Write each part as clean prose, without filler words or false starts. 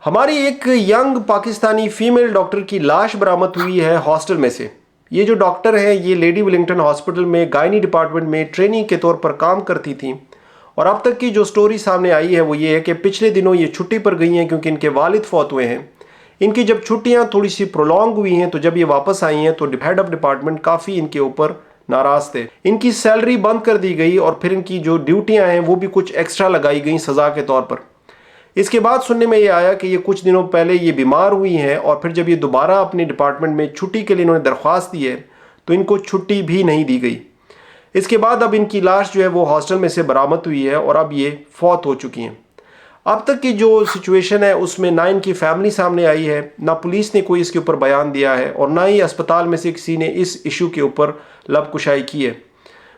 हमारी एक young Pakistani female doctor की लाश बरामद हुई है हॉस्टल में से। ये जो डॉक्टर है ये लेडी विलिंगटन हॉस्पिटल में गायनी डिपार्टमेंट में ट्रेनिंग के तौर पर काम करती थी। और अब तक की जो स्टोरी सामने आई है वो ये है कि पिछले दिनों ये छुट्टी पर गई हैं क्योंकि इनके वालिद फौत हुए हैं। इनकी जब छुट्टियां थोड़ी सी प्रोलॉन्ग हुई हैं तो जब ये वापस आई हैं तो हेड ऑफ डिपार्टमेंट काफ़ी इनके ऊपर नाराज़ थे। इनकी सैलरी बंद कर दी गई और फिर इनकी जो ड्यूटियां हैं वो भी कुछ एक्स्ट्रा लगाई गई सज़ा के तौर पर। इसके बाद सुनने में ये आया कि ये कुछ दिनों पहले ये बीमार हुई हैं और फिर जब ये दोबारा अपने डिपार्टमेंट में छुट्टी के लिए इन्होंने दरख्वास्त दी है तो इनको छुट्टी भी नहीं दी गई। इसके बाद अब इनकी लाश जो है वो हॉस्टल में से बरामद हुई है और अब ये फौत हो चुकी हैं। अब तक की जो सिचुएशन है उसमें ना इनकी फैमिली सामने आई है, ना पुलिस ने कोई इसके ऊपर बयान दिया है और ना ही अस्पताल में से किसी ने इस इशू के ऊपर लबकुशाई की है।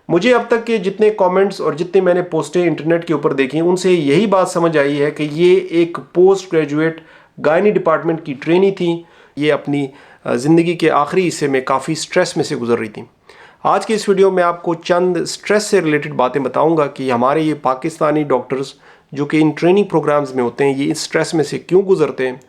मुझे अब तक के जितने कमेंट्स और जितने मैंने पोस्टें इंटरनेट के ऊपर देखी उनसे यही बात समझ आई है कि ये एक पोस्ट ग्रेजुएट गायनी डिपार्टमेंट की ट्रेनी थी। ये अपनी ज़िंदगी के आखिरी हिस्से में काफ़ी स्ट्रेस में से गुजर रही थी। आज के इस वीडियो में आपको चंद स्ट्रेस से रिलेटेड बातें बताऊंगा कि हमारे ये पाकिस्तानी डॉक्टर्स जो कि इन ट्रेनिंग प्रोग्राम्स में होते हैं ये इस स्ट्रेस में से क्यों गुजरते हैं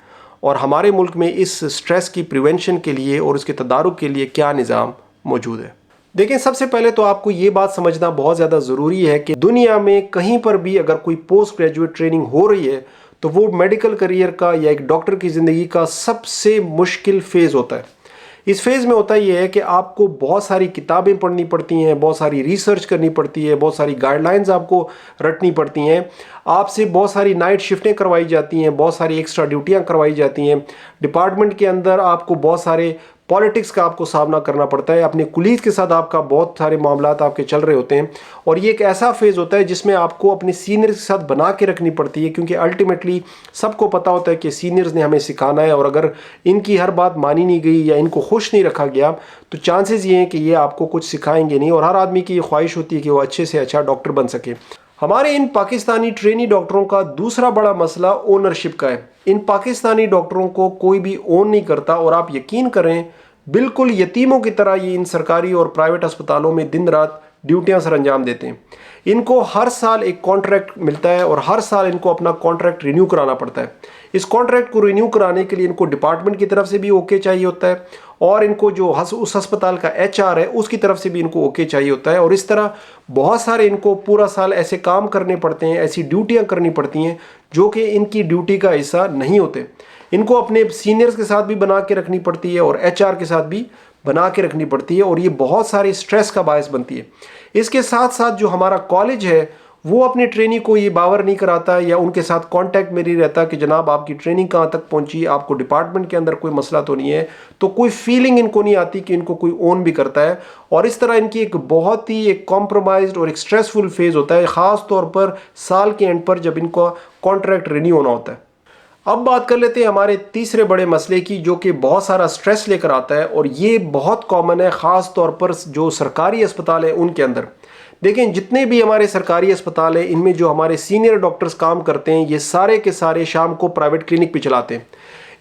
और हमारे मुल्क में इस स्ट्रेस की प्रिवेंशन के लिए और इसके तदारुक के लिए क्या निज़ाम मौजूद है। देखें, सबसे पहले तो आपको ये बात समझना बहुत ज़्यादा ज़रूरी है कि दुनिया में कहीं पर भी अगर कोई पोस्ट ग्रेजुएट ट्रेनिंग हो रही है तो वो मेडिकल करियर का या एक डॉक्टर की ज़िंदगी का सबसे मुश्किल फ़ेज़ होता है। इस फेज़ में होता ये है कि आपको बहुत सारी किताबें पढ़नी पड़ती हैं, बहुत सारी रिसर्च करनी पड़ती है, बहुत सारी गाइडलाइंस आपको रटनी पड़ती हैं, आपसे बहुत सारी नाइट शिफ्टें करवाई जाती हैं, बहुत सारी एक्स्ट्रा ड्यूटियां करवाई जाती हैं। डिपार्टमेंट के अंदर आपको बहुत सारे पॉलिटिक्स का आपको सामना करना पड़ता है, अपने कुलीग के साथ आपका बहुत सारे मामलात आपके चल रहे होते हैं और ये एक ऐसा फेज़ होता है जिसमें आपको अपने सीनियर्स के साथ बना के रखनी पड़ती है क्योंकि अल्टीमेटली सबको पता होता है कि सीनियर्स ने हमें सिखाना है और अगर इनकी हर बात मानी नहीं गई या इनको खुश नहीं रखा गया तो चांसेस ये हैं कि ये आपको कुछ सिखाएंगे नहीं और हर आदमी की ये ख्वाहिश होती है कि वो अच्छे से अच्छा डॉक्टर बन सके। हमारे इन पाकिस्तानी ट्रेनी डॉक्टरों का दूसरा बड़ा मसला ओनरशिप का है। इन पाकिस्तानी डॉक्टरों को कोई भी ओन नहीं करता और आप यकीन करें बिल्कुल यतीमों की तरह ये इन सरकारी और प्राइवेट अस्पतालों में दिन रात ड्यूटियां सर अंजाम देते हैं। इनको हर साल एक कॉन्ट्रैक्ट मिलता है और हर साल इनको अपना कॉन्ट्रैक्ट रिन्यू कराना पड़ता है। इस कॉन्ट्रैक्ट को रिन्यू कराने के लिए इनको डिपार्टमेंट की तरफ से भी ओके चाहिए होता है और इनको जो उस अस्पताल का HR है उसकी तरफ से भी इनको ओके चाहिए होता है और इस तरह बहुत सारे इनको पूरा साल ऐसे काम करने पड़ते हैं, ऐसी ड्यूटियाँ करनी पड़ती हैं जो कि इनकी ड्यूटी का हिस्सा नहीं होते। इनको अपने सीनियर्स के साथ भी बना के रखनी पड़ती है और HR के साथ भी बना के रखनी पड़ती है और ये बहुत सारे स्ट्रेस का बायस बनती है। इसके साथ साथ जो हमारा कॉलेज है वो अपने ट्रेनी को ये बावर नहीं कराता या उनके साथ कांटेक्ट में नहीं रहता कि जनाब आपकी ट्रेनिंग कहाँ तक पहुंची, आपको डिपार्टमेंट के अंदर कोई मसला तो नहीं है, तो कोई फीलिंग इनको नहीं आती कि इनको कोई ओन भी करता है और इस तरह इनकी एक बहुत ही एक कॉम्प्रोमाइज्ड और एक स्ट्रेसफुल फेज़ होता है, ख़ास तौर पर साल के एंड पर जब इनको कॉन्ट्रैक्ट रिन्यू होना होता है। अब बात कर लेते हैं हमारे तीसरे बड़े मसले की जो कि बहुत सारा स्ट्रेस लेकर आता है और ये बहुत कॉमन है ख़ास तौर पर जो सरकारी अस्पताल है उनके अंदर। देखें, जितने भी हमारे सरकारी अस्पताल हैं इनमें जो हमारे सीनियर डॉक्टर्स काम करते हैं ये सारे के सारे शाम को प्राइवेट क्लिनिक पे चलाते हैं।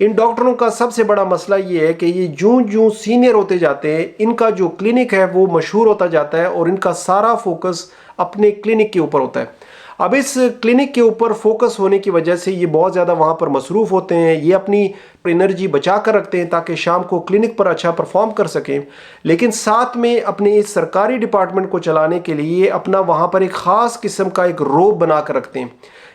इन डॉक्टरों का सबसे बड़ा मसला ये है कि ये जूं जूं सीनियर होते जाते हैं इनका जो क्लिनिक है वो मशहूर होता जाता है और इनका सारा फोकस अपने क्लिनिक के ऊपर होता है। अब इस क्लिनिक के ऊपर फोकस होने की वजह से ये बहुत ज़्यादा वहाँ पर मसरूफ़ होते हैं, ये अपनी एनर्जी बचा कर रखते हैं ताकि शाम को क्लिनिक पर अच्छा परफॉर्म कर सकें, लेकिन साथ में अपने इस सरकारी डिपार्टमेंट को चलाने के लिए अपना वहाँ पर एक ख़ास किस्म का एक रोब बना कर रखते हैं।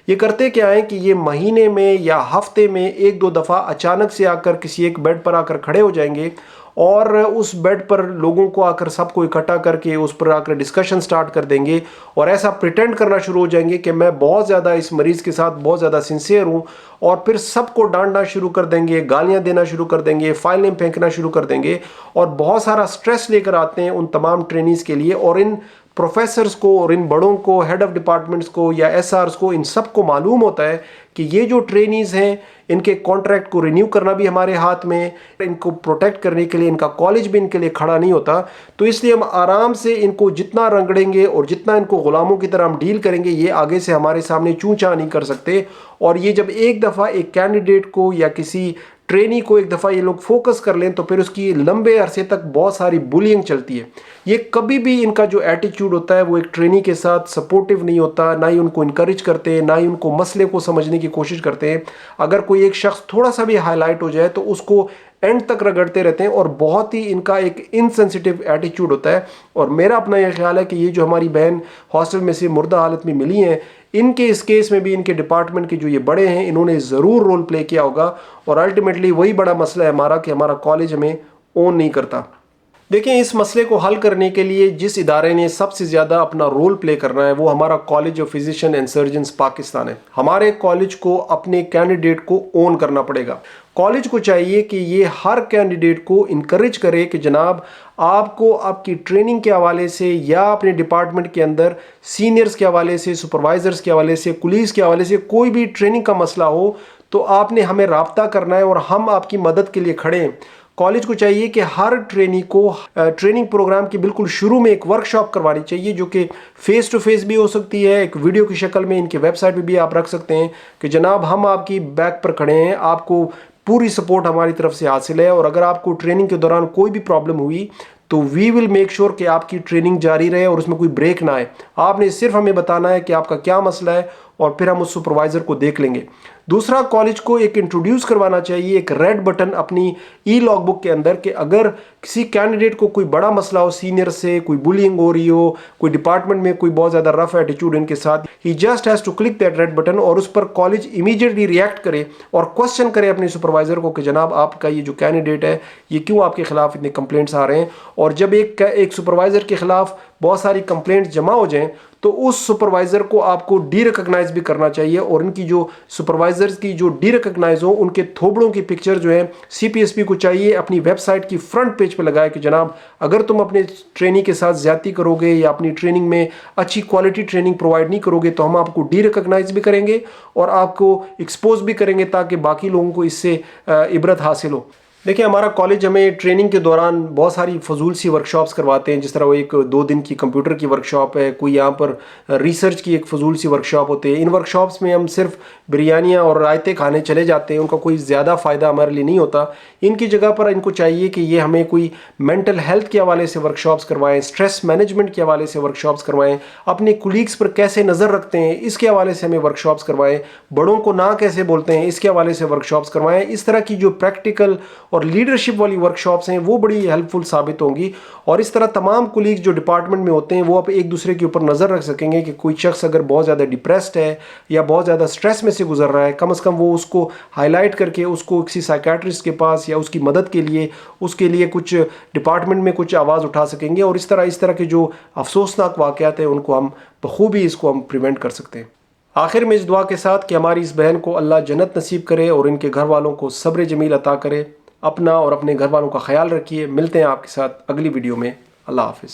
ये करते क्या है कि ये महीने में या हफ्ते में एक दो दफ़ा अचानक से आकर किसी एक बेड पर आकर खड़े हो जाएंगे और उस बेड पर लोगों को आकर सबको इकट्ठा करके उस पर आकर डिस्कशन स्टार्ट कर देंगे और ऐसा प्रिटेंड करना शुरू हो जाएंगे कि मैं बहुत ज़्यादा इस मरीज़ के साथ बहुत ज़्यादा सिंसियर हूँ और फिर सबको डांटना शुरू कर देंगे, गालियाँ देना शुरू कर देंगे, फाइलें फेंकना शुरू कर देंगे और बहुत सारा स्ट्रेस लेकर आते हैं उन तमाम ट्रेनीज़ के लिए। और इन प्रोफेसर्स को और इन बड़ों को, हेड ऑफ डिपार्टमेंट्स को या SRs को, इन सब को मालूम होता है कि ये जो ट्रेनीज़ हैं इनके कॉन्ट्रैक्ट को रिन्यू करना भी हमारे हाथ में, इनको प्रोटेक्ट करने के लिए इनका कॉलेज भी इनके लिए खड़ा नहीं होता, तो इसलिए हम आराम से इनको जितना रंगड़ेंगे और जितना इनको ग़ुलामों की तरह हम डील करेंगे ये आगे से हमारे सामने चूं चां नहीं कर सकते। और ये जब एक दफ़ा एक कैंडिडेट को या किसी ट्रेनी को एक दफ़ा ये लोग फोकस कर लें तो फिर उसकी लंबे अरसे तक बहुत सारी बुलिंग चलती है। ये कभी भी इनका जो एटीट्यूड होता है वो एक ट्रेनी के साथ सपोर्टिव नहीं होता, ना ही उनको इनकरेज करते हैं, ना ही उनको मसले को समझने की कोशिश करते हैं। अगर कोई एक शख्स थोड़ा सा भी हाईलाइट हो जाए तो उसको एंड तक रगड़ते रहते हैं और बहुत ही इनका एक इनसेंसिटिव एटीट्यूड होता है। और मेरा अपना ये ख्याल है कि ये जो हमारी बहन हॉस्टल में से मुर्दा हालत में मिली हैं, इनके इस केस में भी इनके डिपार्टमेंट के जो ये बड़े हैं इन्होंने ज़रूर रोल प्ले किया होगा। और अल्टीमेटली वही बड़ा मसला है हमारा कि हमारा कॉलेज हमें ओन नहीं करता। देखिए, इस मसले को हल करने के लिए जिस इदारे ने सबसे ज़्यादा अपना रोल प्ले करना है वो हमारा college of physician and surgeons Pakistan है। हमारे कॉलेज को अपने कैंडिडेट को ओन करना पड़ेगा। कॉलेज को चाहिए कि ये हर कैंडिडेट को इनकरेज करे कि जनाब आपको आपकी ट्रेनिंग के हवाले से या अपने डिपार्टमेंट के अंदर सीनियर्स के हवाले से, सुपरवाइजर्स के हवाले से, कुलीग्स के हवाले से कोई भी ट्रेनिंग का मसला हो तो आपने हमें राब्ता करना है और हम आपकी मदद के लिए खड़े हैं। कॉलेज को चाहिए कि हर ट्रेनी को ट्रेनिंग प्रोग्राम के बिल्कुल शुरू में एक वर्कशॉप करवानी चाहिए जो कि फेस टू फेस भी हो सकती है, एक वीडियो की शक्ल में इनके वेबसाइट पे भी आप रख सकते हैं कि जनाब हम आपकी बैक पर खड़े हैं, आपको पूरी सपोर्ट हमारी तरफ से हासिल है और अगर आपको ट्रेनिंग के दौरान कोई भी प्रॉब्लम हुई तो वी विल मेक श्योर कि आपकी ट्रेनिंग जारी रहे और उसमें कोई ब्रेक ना आए। आपने सिर्फ हमें बताना है कि आपका क्या मसला है और फिर हम उस सुपरवाइज़र को देख लेंगे। दूसरा, कॉलेज को एक इंट्रोड्यूस करवाना चाहिए एक रेड बटन अपनी ई लॉग बुक के अंदर कि अगर किसी कैंडिडेट को कोई बड़ा मसला हो, सीनियर से कोई बुलिंग हो रही हो, कोई डिपार्टमेंट में कोई बहुत ज़्यादा रफ एटीट्यूड इनके साथ, he just has to click that red button और उस पर कॉलेज इमीडिएटली रिएक्ट करे और क्वेश्चन करे अपने सुपरवाइज़र को कि जनाब आपका ये जो कैंडिडेट है ये क्यों आपके खिलाफ इतने कंप्लेंट्स आ रहे हैं। और जब एक सुपरवाइज़र के खिलाफ बहुत सारी कंप्लेंट्स जमा हो जाएं तो उस सुपरवाइज़र को आपको डी रिकॉग्नाइज भी करना चाहिए और उनकी जो सुपरवाइज़र्स की जो डी रिकॉग्नाइज हो उनके थोबड़ों की पिक्चर जो है सीपीएसपी को चाहिए अपनी वेबसाइट की फ्रंट पेज पे लगाए कि जनाब अगर तुम अपने ट्रेनिंग के साथ ज्यादती करोगे या अपनी ट्रेनिंग में अच्छी क्वालिटी ट्रेनिंग प्रोवाइड नहीं करोगे तो हम आपको डी रिकॉग्नाइज भी करेंगे और आपको एक्सपोज भी करेंगे ताकि बाकी लोगों को इससे इबरत हासिल हो। देखिए, हमारा कॉलेज हमें ट्रेनिंग के दौरान बहुत सारी फजूल सी वर्कशॉप्स करवाते हैं, जिस तरह वो एक 2 दिन की कंप्यूटर की वर्कशॉप है, कोई यहाँ पर रिसर्च की एक फजूल सी वर्कशॉप होती है। इन वर्कशॉप्स में हम सिर्फ बिरयानियाँ और रायते खाने चले जाते हैं, उनका कोई ज़्यादा फ़ायदा हमारे लिए नहीं होता। इनकी जगह पर इनको चाहिए कि ये हमें कोई मेंटल हेल्थ के हवाले से वर्कशॉप्स करवाएं, स्ट्रेस मैनेजमेंट के हवाले से वर्कशॉप्स करवाएं, अपने कुलीग्स पर कैसे नज़र रखते हैं इसके हवाले से हमें वर्कशॉप्स करवाएं, बड़ों को ना कैसे बोलते हैं इसके हवाले से वर्कशॉप्स करवाएं। इस तरह की जो प्रैक्टिकल और लीडरशिप वाली वर्कशॉप्स हैं वो बड़ी हेल्पफुल साबित होंगी और इस तरह तमाम कुलीग्स जो डिपार्टमेंट में होते हैं वो अब एक दूसरे के ऊपर नज़र रख सकेंगे कि कोई शख्स अगर बहुत ज़्यादा डिप्रेस्ड है या बहुत ज़्यादा स्ट्रेस में से गुजर रहा है, कम से कम वो उसको हाईलाइट करके उसको किसी साइकेट्रिस्ट के पास या उसकी मदद के लिए उसके लिए कुछ डिपार्टमेंट में कुछ आवाज़ उठा सकेंगे और इस तरह के जो अफसोसनाक वाक़यात हैं उनको हम बखूबी इसको हम प्रिवेंट कर सकते हैं। आखिर में इस दुआ के साथ कि हमारी इस बहन को अल्लाह जन्नत नसीब करे और इनके घर वालों को सब्र जमील अता करे। अपना और अपने घर वालों का ख्याल रखिए। मिलते हैं आपके साथ अगली वीडियो में। अल्लाह हाफिज़।